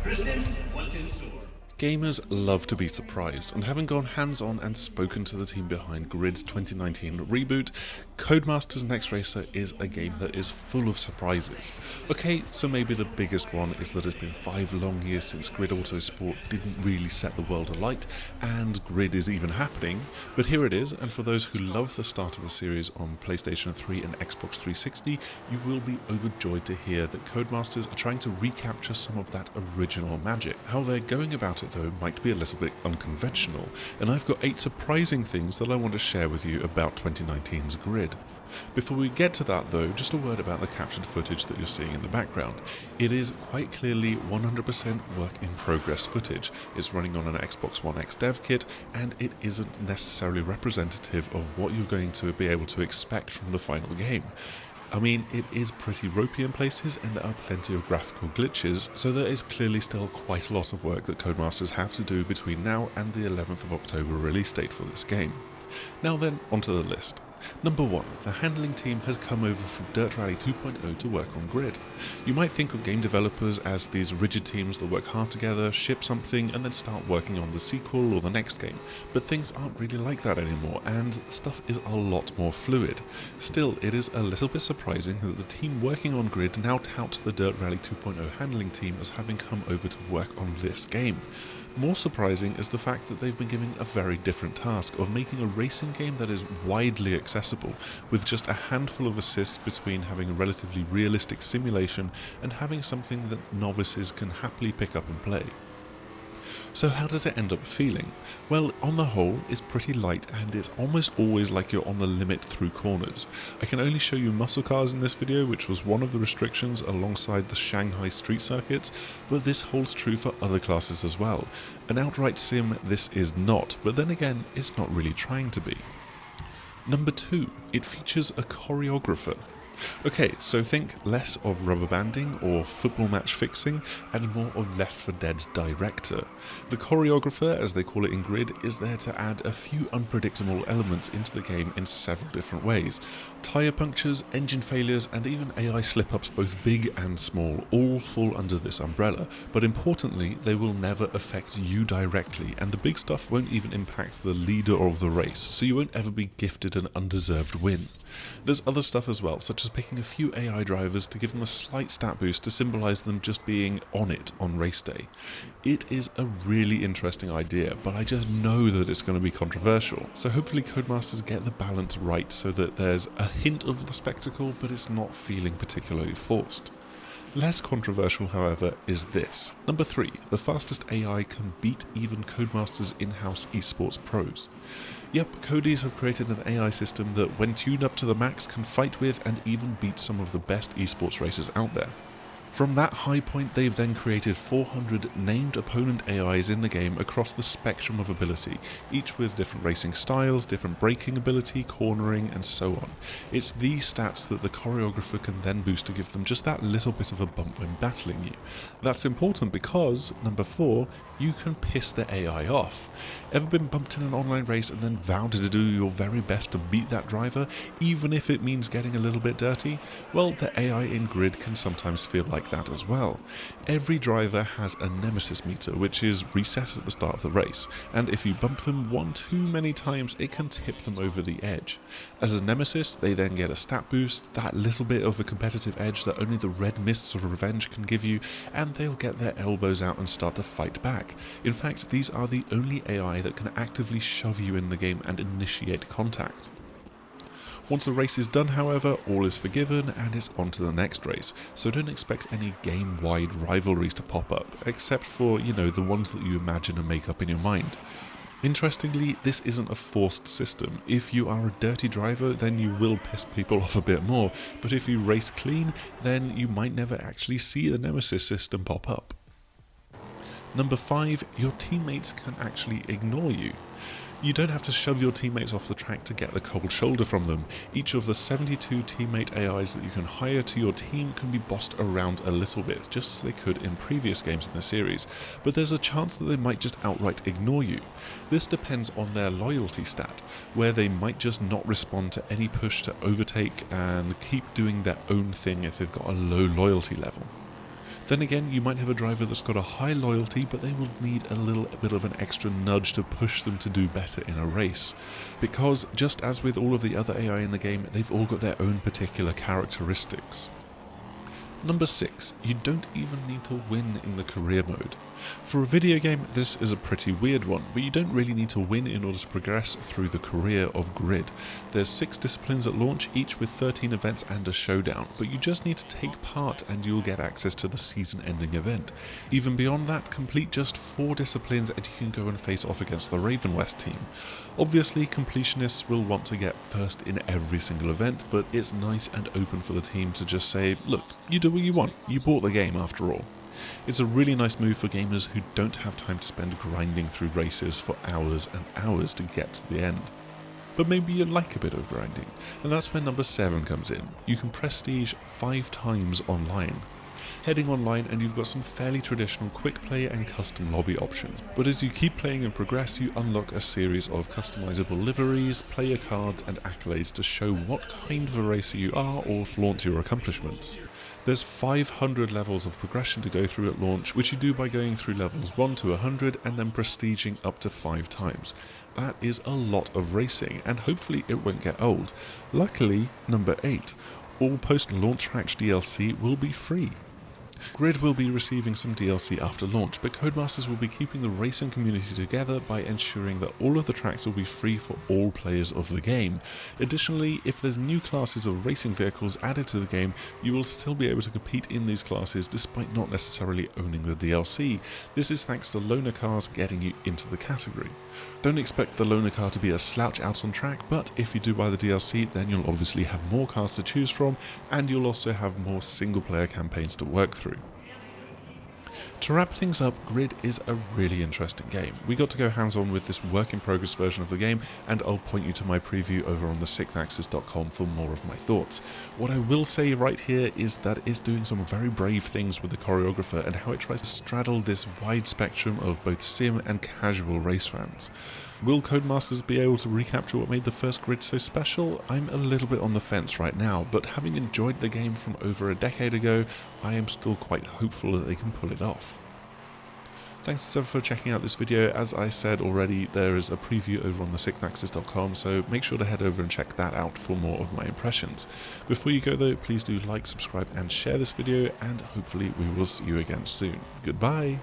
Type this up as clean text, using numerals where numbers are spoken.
Kristen, what's in store? Gamers love to be surprised, and having gone hands-on and spoken to the team behind Grid's 2019 reboot, Codemasters Next Racer is a game that is full of surprises. Okay, so maybe the biggest one is that it's been 5 long years since Grid Autosport didn't really set the world alight, and Grid is even happening, but here it is, and for those who love the start of the series on PlayStation 3 and Xbox 360, you will be overjoyed to hear that Codemasters are trying to recapture some of that original magic. How they're going about it though might be a little bit unconventional, and I've got 8 surprising things that I want to share with you about 2019's Grid. Before we get to that though, just a word about the captured footage that you're seeing in the background. It is quite clearly 100% work in progress footage. It's running on an Xbox One X dev kit, and it isn't necessarily representative of what you're going to be able to expect from the final game. I mean, it is pretty ropey in places, and there are plenty of graphical glitches, so there is clearly still quite a lot of work that Codemasters have to do between now and the 11th of October release date for this game. Now then, onto the list. Number 1, the handling team has come over from Dirt Rally 2.0 to work on Grid. You might think of game developers as these rigid teams that work hard together, ship something, and then start working on the sequel or the next game, but things aren't really like that anymore, and stuff is a lot more fluid. Still, it is a little bit surprising that the team working on Grid now touts the Dirt Rally 2.0 handling team as having come over to work on this game. More surprising is the fact that they've been given a very different task of making a racing game that is widely accessible, with just a handful of assists between having a relatively realistic simulation and having something that novices can happily pick up and play. So how does it end up feeling? Well, on the whole, it's pretty light, and it's almost always like you're on the limit through corners. I can only show you muscle cars in this video, which was one of the restrictions alongside the Shanghai street circuits, but this holds true for other classes as well. An outright sim this is not, but then again, it's not really trying to be. Number 2, it features a choreographer. Okay, so think less of rubber banding or football match fixing and more of Left 4 Dead's director. The choreographer, as they call it in Grid, is there to add a few unpredictable elements into the game in several different ways. Tyre punctures, engine failures, and even AI slip-ups, both big and small, all fall under this umbrella, but importantly, they will never affect you directly, and the big stuff won't even impact the leader of the race, so you won't ever be gifted an undeserved win. There's other stuff as well, such as picking a few AI drivers to give them a slight stat boost to symbolise them just being on it on race day. It is a really interesting idea, but I just know that it's going to be controversial, so hopefully Codemasters get the balance right so that there's a hint of the spectacle, but it's not feeling particularly forced. Less controversial, however, is this. Number 3, the fastest AI can beat even Codemasters' in-house esports pros. Yep, Codies have created an AI system that, when tuned up to the max, can fight with and even beat some of the best esports racers out there. From that high point, they've then created 400 named opponent AIs in the game across the spectrum of ability, each with different racing styles, different braking ability, cornering, and so on. It's these stats that the choreographer can then boost to give them just that little bit of a bump when battling you. That's important because, number 4, you can piss the AI off. Ever been bumped in an online race and then vowed to do your very best to beat that driver, even if it means getting a little bit dirty? Well, the AI in Grid can sometimes feel like that as well. Every driver has a Nemesis meter, which is reset at the start of the race, and if you bump them one too many times, it can tip them over the edge. As a Nemesis, they then get a stat boost, that little bit of a competitive edge that only the red mists of revenge can give you, and they'll get their elbows out and start to fight back. In fact, these are the only AI that can actively shove you in the game and initiate contact. Once a race is done, however, all is forgiven and it's on to the next race, so don't expect any game-wide rivalries to pop up, except for, the ones that you imagine and make up in your mind. Interestingly, this isn't a forced system. If you are a dirty driver, then you will piss people off a bit more, but if you race clean, then you might never actually see the Nemesis system pop up. Number 5, your teammates can actually ignore you. You don't have to shove your teammates off the track to get the cold shoulder from them. Each of the 72 teammate AIs that you can hire to your team can be bossed around a little bit, just as they could in previous games in the series, but there's a chance that they might just outright ignore you. This depends on their loyalty stat, where they might just not respond to any push to overtake and keep doing their own thing if they've got a low loyalty level. Then again, you might have a driver that's got a high loyalty, but they will need a little bit of an extra nudge to push them to do better in a race. Because just as with all of the other AI in the game, they've all got their own particular characteristics. Number 6, you don't even need to win in the career mode. For a video game, this is a pretty weird one, but you don't really need to win in order to progress through the career of Grid. There's 6 disciplines at launch, each with 13 events and a showdown, but you just need to take part and you'll get access to the season-ending event. Even beyond that, complete just 4 disciplines and you can go and face off against the Raven West team. Obviously, completionists will want to get first in every single event, but it's nice and open for the team to just say, look, you do what you want, you bought the game after all. It's a really nice move for gamers who don't have time to spend grinding through races for hours and hours to get to the end. But maybe you like a bit of grinding, and that's where number 7 comes in. You can prestige 5 times online. Heading online and you've got some fairly traditional quick play and custom lobby options, but as you keep playing and progress you unlock a series of customizable liveries, player cards and accolades to show what kind of a racer you are or flaunt your accomplishments. There's 500 levels of progression to go through at launch, which you do by going through levels 1 to 100 and then prestiging up to 5 times. That is a lot of racing, and hopefully it won't get old. Luckily, number 8, all post-launch tracks DLC will be free. Grid will be receiving some DLC after launch, but Codemasters will be keeping the racing community together by ensuring that all of the tracks will be free for all players of the game. Additionally, if there's new classes of racing vehicles added to the game, you will still be able to compete in these classes despite not necessarily owning the DLC. This is thanks to loaner cars getting you into the category. Don't expect the loaner car to be a slouch out on track, but if you do buy the DLC, then you'll obviously have more cars to choose from, and you'll also have more single player campaigns to work through. To wrap things up, Grid is a really interesting game. We got to go hands-on with this work-in-progress version of the game, and I'll point you to my preview over on the6axis.com for more of my thoughts. What I will say right here is that it's doing some very brave things with the choreographer and how it tries to straddle this wide spectrum of both sim and casual race fans. Will Codemasters be able to recapture what made the first Grid so special? I'm a little bit on the fence right now, but having enjoyed the game from over a decade ago, I am still quite hopeful that they can pull it off. Thanks for checking out this video. As I said already, there is a preview over on the6axis.com, so make sure to head over and check that out for more of my impressions. Before you go though, please do like, subscribe and share this video, and hopefully we will see you again soon. Goodbye!